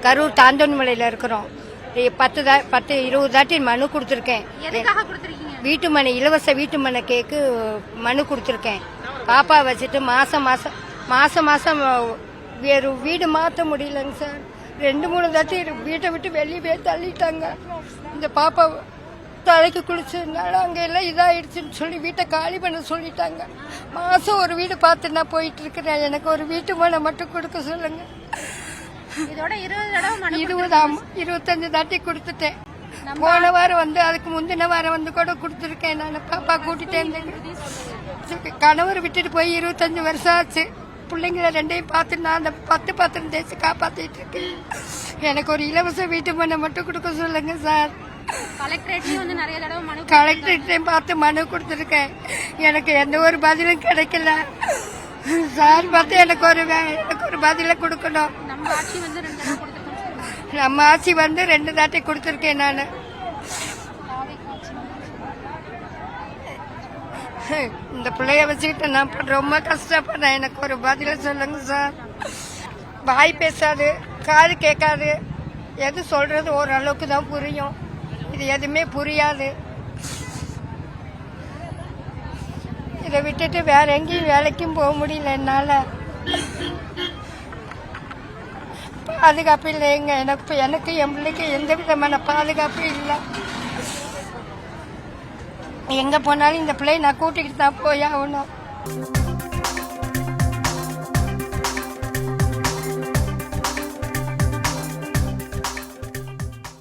கரூர் தாந்தோன்மலையில் இருக்கிறோம். 20 தாட்டி மனு கொடுத்துருக்கேன். வீட்டு மனை, இலவச வீட்டு மனை கேக்கு மனு கொடுத்துருக்கேன். பாப்பா வச்சுட்டு மாசம் வேறு வீடு மாற்ற முடியலங்க சார். 2-3 தாட்டி வீட்டை விட்டு வெளியே தள்ளிட்டாங்க. இந்த பாப்பா தலைக்கு குளிச்சதுனால அங்கே எல்லாம் இதாயிடுச்சுன்னு சொல்லி வீட்டை காலி பண்ண சொல்லிட்டாங்க. மாசம் ஒரு வீடு பார்த்து நான் போயிட்டு இருக்கிறேன். எனக்கு ஒரு வீட்டு மனை மட்டும் கொடுக்க சொல்லுங்க. 25 தாட்டி கொடுத்துட்டேன். போன வாரம் வந்து அதுக்கு முந்தின வாரம் வந்து கூட கொடுத்துருக்கேன். நான் பாப்பா கூட்டிட்டேன். கணவர் விட்டுட்டு போய் 25 வருஷம் ஆச்சு. பிள்ளைங்களை 2ஐயும் பார்த்து நான் அந்த 10 பாத்திரம் தேய்ச்சி காப்பாத்திட்டு இருக்கேன். எனக்கு ஒரு இலவச வீட்டு மனை மட்டும் கொடுக்க சொல்லுங்க சார். கலெக்டர்கிட்டையும் பார்த்து மனு கொடுத்துருக்கேன். எனக்கு எந்த ஒரு பதிலும் கிடைக்கல சார். பார்த்து எனக்கு ஒரு பதில கொடுக்கணும். நம்ம ஆட்சி வந்து 2 தாட்டி கொடுத்துருக்கேன். நான் இந்த பிள்ளைய வச்சுக்கிட்டு நான் ரொம்ப கஷ்டப்படுறேன். எனக்கு ஒரு பதில சொல்லுங்க சார். வாய் பேசாது, காது கேட்காது, எது சொல்றது ஓரளவுக்கு தான் புரியும். இது எதுவுமே புரியாது. இதை விட்டுட்டு வேற எங்கேயும் வேலைக்கும் போக முடியல என்னால. பாதுகாப்பு இல்லைங்க. எனக்கு என் பிள்ளைக்கு எந்த விதமான பாதுகாப்பு இல்லை. எங்க போனாலும் இந்த பிள்ளையை நான் கூட்டிக்கிட்டு தான் போய் ஆகணும்.